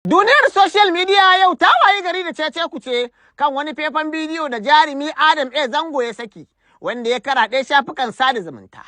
Duniyar social media yau ta wayi gari da cece kuce kan wani faifan bidiyo da jarumi Adam A. Zango ya saki, wanda ya karaɗe shafukan sada zumunta.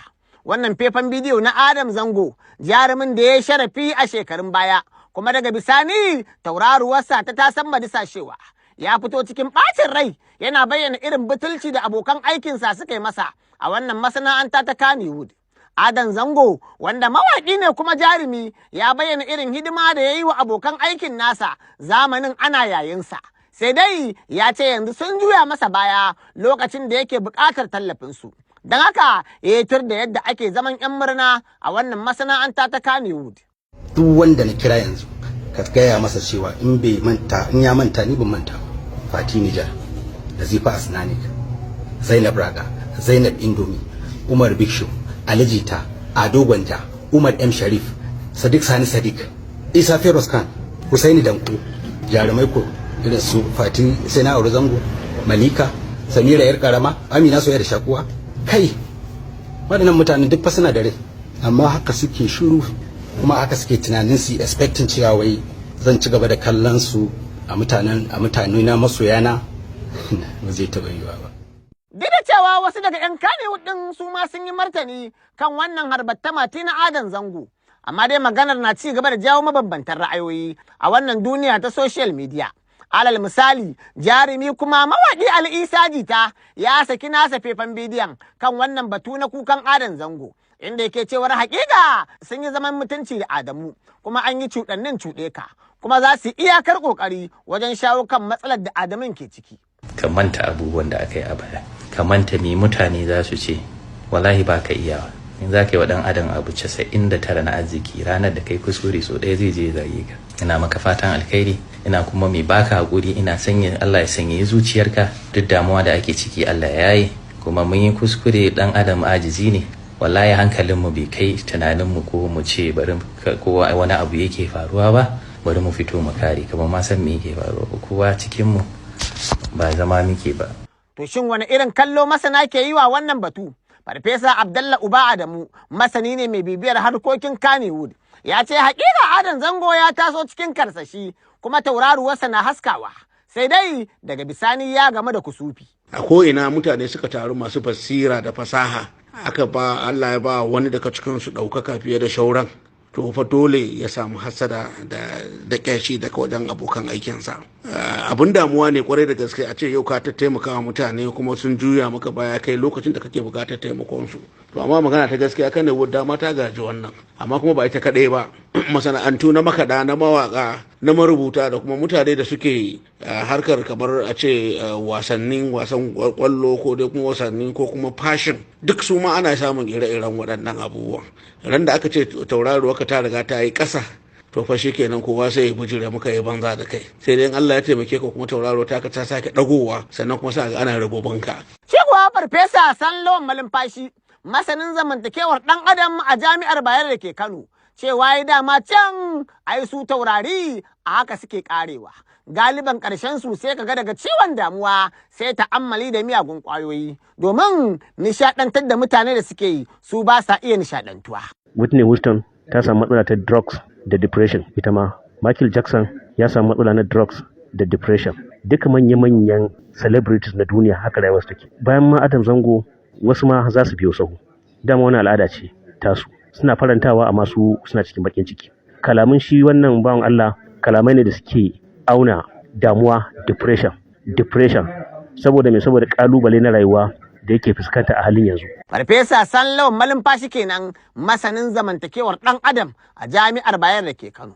Wannan faifan bidiyo na Adam Zango, jarumin da ya sharafi a shekarun baya, kuma daga bisani tauraruwarsa ta tasamma disashewa. Ya fito cikin ɓacin rai yana bayyana irin butulci da abokan aikinsa suka yi masa a wannan masana'anta ta Kannywood. Adam Zango, wanda mawaƙi ne kuma jarumi, ya bayyana irin hidima da ya yi wa abokan aikin nasa zamanin ana yayinsa. Sai dai ya ce yanzu sun juya masa baya lokacin da yake buƙatar tallafinsu. Don haka ya yi tur da yadda ake zaman 'yan murna a wannan masana'anta ta Kannywood. Duk wanda na kira yanzu ka gaya masa cewa in ya manta ni ban manta. Fati Nijar, Nazifa Asnanik, Zainab Raga, Zainab Indomi, Umar Bikshu, Ali Jita, Ado Gwanja, Umar M Sharif, Sadiq Sani Sadiq, Isa Feroz Khan, Husaini Danko, jarumai ko irin su Fati Sena Aure Zango, Malika, Samira Yar Karama, Amina Soyayya da Shakuwa. Kai waɗannan mutanen duk fa suna da rai, amma haka suke shiru kuma haka suke tunanin su expecting cewa wai zan ci gaba da kallon su a mutane na masoyana. Ba zai taɓa yiwa ba. Duk da cewa wasu daga 'yan Kannywood ɗin su ma sun yi martani kan wannan harbatta mati na Adam Zango, amma dai maganar na ci gaba da jawo mabambantan ra'ayoyi a wannan duniya ta social media. Alal misali, jarumi kuma mawaƙi Ali Isa Jita ya saki nasa faifan bidiyon kan wannan batu na kukan Adam Zango, inda yake cewar haƙiƙa sun yi zaman mutunci da Adamu, kuma an yi cuɗannin cuɗe ka, kuma za su iyakar ƙoƙari wajen shawo kan matsalar da Adamun ke ciki. Ka manta abubuwan da aka yi a baya, ka manta me mutane za su ce, wallahi ba ka iyawa. In za ka yi wa ɗan adam abu 99 na arziki, ranar da kai kuskure so ɗaya zai je zage ka. Ina maka fatan alkhairi, ina kuma mai baka haƙuri, ina sanya Allah ya sanya zuciyarka duk damuwa da ake ciki Allah ya yaye. Kuma mun yi kuskure, ɗan adam ajizi ne, wallahi hankalinmu bai kai tunaninmu ko mu ce bari ko wani abu yake faruwa ba, bari mu fito mu kare, kamar ma san me yake faruwa ba, kowa cikinmu ba zama muke ba. To shin wani irin kallo masana ke yi wa wannan batu? Farfesa Abdallah Uba Adamu, masani ne mai bibiyar harkokin Kannywood, ya ce haƙiƙa Adam Zango ya taso cikin karsashi kuma tauraruwarsa na haskawa, sai dai daga bisani ya game da kusufi. A ko'ina mutane suka taru masu basira da fasaha, aka ba Allah ya ba wani daga cikinsu ɗaukaka fiye da shauran, to fa dole ya samu hasada da kyashi daga wajen abokan aikinsa. Abin damuwa ne kwarai da gaske a ce yau ka ta taimaka wa mutane kuma sun juya maka baya kai lokacin da kake bukatar taimakon su. To amma magana ta gaskiya kan da wadda ma ta gaji wannan, amma kuma ba ita kaɗai ba. Masana'antu na makaɗa, na mawaƙa, na marubuta da kuma mutane da suke harkar kamar a ce wasan kwallo ko dai kuma wasanni ko kuma fashion, duk su ma ana samun ire-iren waɗannan abubuwan. Ran da aka ce tauraruwa ka ta riga ta yi ƙasa, to fa kenan kowa sai ya bujire muka yi banza da kai. Sai dai Allah ya taimake ka kuma tauraro ta sake dagowa, sannan kuma sa ga ana rabobinka. Shi kuwa Farfesa Sanlawan Malumfashi, masanin zamantakewar ɗan adam a Jami'ar Bayero da ke Kano, cewa ya dama can ai su taurari a haka suke karewa. Galiban ƙarshen su sai kaga daga ciwon damuwa sai ta'ammali da miyagun ƙwayoyi, domin nishaɗantar da mutane da suke yi su ba sa iya nishaɗantuwa. Whitney Houston ta samu matsala ta drugs da depression, ita ma Michael Jackson ya samu matsala na drugs da depression. Duka manya-manyan celebrities na duniya haka rayuwarsu take. Bayan ma Adam Zango, wasu ma za su biyo sahu. Dama wani al'ada ce tasu, suna farantawa amma su suna cikin bakin ciki. Kalamun shi wannan bawan Allah kalamai ne da suke auna damuwa, depression saboda kalubale na rayuwa da yake fuskanta a halin yanzu. Farfesa Sanlawan Malumfashi kenan, masanin zamantakewar ɗan adam a Jami'ar Bayero da ke Kano.